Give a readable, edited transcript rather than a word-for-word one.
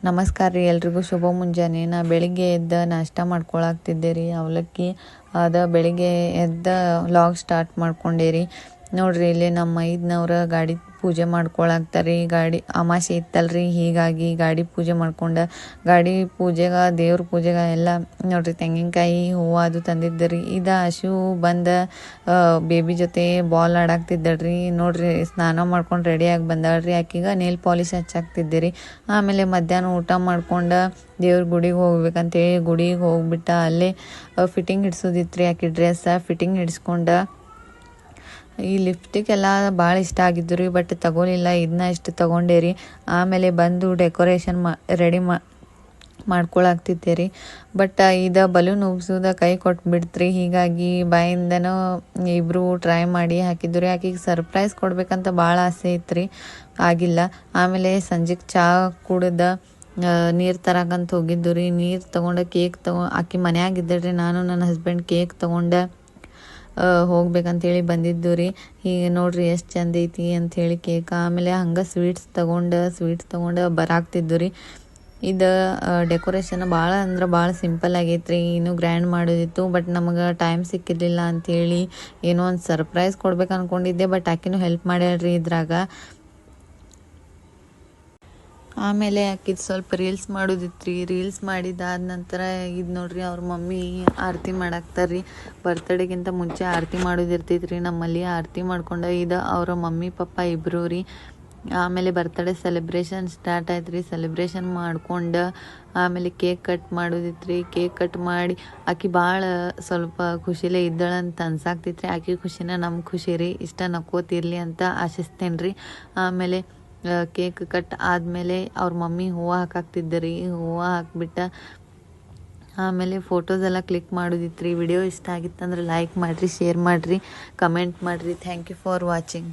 ನಮಸ್ಕಾರ ರೀ ಎಲ್ರಿಗೂ ಶುಭ ಮುಂಜಾನೆ. ನಾ ಬೆಳಿಗ್ಗೆ ಎದ್ದು ನಾಷ್ಟ ಮಾಡ್ಕೊಳಾಗ್ತಿದ್ದೆ ರೀ. ಅವಲಕ್ಕಿ ಬೆಳಿಗ್ಗೆ ಎದ್ದು ವ್ಲಾಗ್ ಸ್ಟಾರ್ಟ್ ಮಾಡ್ಕೊಂಡೆ ರೀ. ನೋಡ್ರಿ ಇಲ್ಲಿ ನಮ್ಮ ಮೈದ್ನವ್ರ ಗಾಡಿ ಪೂಜೆ ಮಾಡ್ಕೊಳಾಗ್ತಾರೆ ರೀ. ಗಾಡಿ ಅಮಾಸೆ ಇತ್ತಲ್ರಿ, ಹೀಗಾಗಿ ಗಾಡಿ ಪೂಜೆ ಮಾಡ್ಕೊಂಡು ಗಾಡಿ ಪೂಜೆಗೆ ದೇವ್ರ ಪೂಜೆಗೆ ಎಲ್ಲ ನೋಡ್ರಿ ತೆಂಗಿನಕಾಯಿ ಹೂವು ಅದು ತಂದಿದ್ದರಿ. ಇದು ಹಸು ಬಂದ ಬೇಬಿ ಜೊತೆ ಬಾಲ್ ಆಡಾಕ್ತಿದ್ದಳ್ರಿ. ನೋಡ್ರಿ ಸ್ನಾನ ಮಾಡ್ಕೊಂಡು ರೆಡಿಯಾಗಿ ಬಂದಾಳ್ರಿ. ಆಕಿಗೆ ನೇಲ್ ಪಾಲಿಶ್ ಹಚ್ಚಾಕ್ತಿದ್ದೆ ರೀ. ಆಮೇಲೆ ಮಧ್ಯಾಹ್ನ ಊಟ ಮಾಡ್ಕೊಂಡು ದೇವ್ರ ಗುಡಿಗೆ ಹೋಗ್ಬೇಕಂತೇಳಿ ಗುಡಿಗೆ ಹೋಗ್ಬಿಟ್ಟು ಅಲ್ಲೇ ಫಿಟ್ಟಿಂಗ್ ಹಿಡ್ಸೋದಿತ್ತು ರೀ. ಆಕೆ ಡ್ರೆಸ್ ಫಿಟ್ಟಿಂಗ್ ಹಿಡ್ಸ್ಕೊಂಡು ಈ ಲಿಪ್ಸ್ಟಿಕ್ ಎಲ್ಲ ಭಾಳ ಇಷ್ಟ ಆಗಿದ್ದು ರೀ, ಬಟ್ ತಗೊಳಿಲ್ಲ. ಇದನ್ನ ಇಷ್ಟು ತೊಗೊಂಡೆ ರೀ. ಆಮೇಲೆ ಬಂದು ಡೆಕೋರೇಷನ್ ರೆಡಿ ಮಾಡ್ಕೊಳಾಗ್ತಿದ್ದೆ ರೀ. ಬಟ್ ಇದು ಬಲೂನ್ ಉಬ್ಸೋದ ಕೈ ಕೊಟ್ಬಿಡ್ತ್ರಿ. ಹೀಗಾಗಿ ಬಾಯಿಂದನೂ ಇಬ್ಬರು ಟ್ರೈ ಮಾಡಿ ಹಾಕಿದ್ದು ರೀ. ಆಕೆಗೆ ಸರ್ಪ್ರೈಸ್ ಕೊಡ್ಬೇಕಂತ ಭಾಳ ಆಸೆ ಇತ್ತು ರೀ, ಆಗಿಲ್ಲ. ಆಮೇಲೆ ಸಂಜೆಗೆ ಚಹಾ ಕುಡ್ದು ನೀರು ತರಕಂತ ಹೋಗಿದ್ದು ರೀ. ನೀರು ತೊಗೊಂಡು ಕೇಕ್ ಆಕೆ ಮನ್ಯಾಗಿದ್ದಳ್ರಿ. ನಾನು ನನ್ನ ಹಸ್ಬೆಂಡ್ ಕೇಕ್ ತೊಗೊಂಡು ಹೋಗ್ಬೇಕಂತೇಳಿ ಬಂದಿದ್ದು ರೀ. ಹೀಗೆ ನೋಡ್ರಿ ಎಷ್ಟು ಚಂದ ಐತಿ ಅಂಥೇಳಿ ಕೇಕ್. ಆಮೇಲೆ ಹಂಗೆ ಸ್ವೀಟ್ಸ್ ತೊಗೊಂಡು ಬರಾಕ್ತಿದ್ದು ರೀ. ಇದು ಡೆಕೋರೇಷನ್ ಭಾಳ ಅಂದ್ರೆ ಭಾಳ ಸಿಂಪಲ್ ಆಗೈತೆ ರೀ. ಇನ್ನೂ ಗ್ರ್ಯಾಂಡ್ ಮಾಡೋದಿತ್ತು, ಬಟ್ ನಮಗೆ ಟೈಮ್ ಸಿಕ್ಕಿರಲಿಲ್ಲ ಅಂಥೇಳಿ ಏನೋ ಒಂದು ಸರ್ಪ್ರೈಸ್ ಕೊಡ್ಬೇಕು ಅಂದ್ಕೊಂಡಿದ್ದೆ. ಬಟ್ ಆಕೆನೂ ಹೆಲ್ಪ್ ಮಾಡ್ಯಾಳ್ರಿ ಇದ್ರಾಗ. ಆಮೇಲೆ ಆಕಿದು ಸ್ವಲ್ಪ ರೀಲ್ಸ್ ಮಾಡೋದಿತ್ತು ರೀ. ರೀಲ್ಸ್ ಮಾಡಿದ್ದಾದ ನಂತರ ಇದು ನೋಡ್ರಿ ಅವ್ರ ಮಮ್ಮಿ ಆರತಿ ಮಾಡಾಕ್ತಾರೆ ರೀ. ಬರ್ತಡೇಗಿಂತ ಮುಂಚೆ ಆರತಿ ಮಾಡೋದಿರ್ತೈತೆ ರೀ ನಮ್ಮಲ್ಲಿ. ಆರತಿ ಮಾಡ್ಕೊಂಡು ಇದು ಅವರ ಮಮ್ಮಿ ಪಪ್ಪ ಇಬ್ಬರು ರೀ. ಆಮೇಲೆ ಬರ್ತಡೇ ಸೆಲೆಬ್ರೇಷನ್ ಸ್ಟಾರ್ಟ್ ಆಯ್ತು ರೀ. ಸೆಲೆಬ್ರೇಷನ್ ಮಾಡ್ಕೊಂಡು ಆಮೇಲೆ ಕೇಕ್ ಕಟ್ ಮಾಡೋದಿತ್ತು ರೀ. ಕೇಕ್ ಕಟ್ ಮಾಡಿ ಆಕೆ ಭಾಳ ಸ್ವಲ್ಪ ಖುಷಿಲೇ ಇದ್ದಾಳಂತ ಅನ್ಸಾಕ್ತಿತ್ತು ರೀ. ಆಕೆ ಖುಷಿನ ನಮ್ಮ ಖುಷಿ ರೀ. ಇಷ್ಟ ನಕ್ಕೋತಿರ್ಲಿ ಅಂತ ಆಶಿಸ್ತೇನೆ ರೀ. ಆಮೇಲೆ ಕೇಕ್ ಕಟ್ ಆದಮೇಲೆ ಅವ್ರ ಮಮ್ಮಿ ಹೂವು ಹಾಕಾಕ್ತಿದ್ದೆ ರೀ. ಹೂವು ಹಾಕ್ಬಿಟ್ಟು ಆಮೇಲೆ ಫೋಟೋಸ್ ಎಲ್ಲ ಕ್ಲಿಕ್ ಮಾಡೋದಿತ್ತು ರೀ. ವಿಡಿಯೋ ಇಷ್ಟ ಆಗಿತ್ತಂದ್ರೆ ಲೈಕ್ ಮಾಡಿರಿ, ಶೇರ್ ಮಾಡಿರಿ, ಕಮೆಂಟ್ ಮಾಡಿರಿ. Thank you for watching.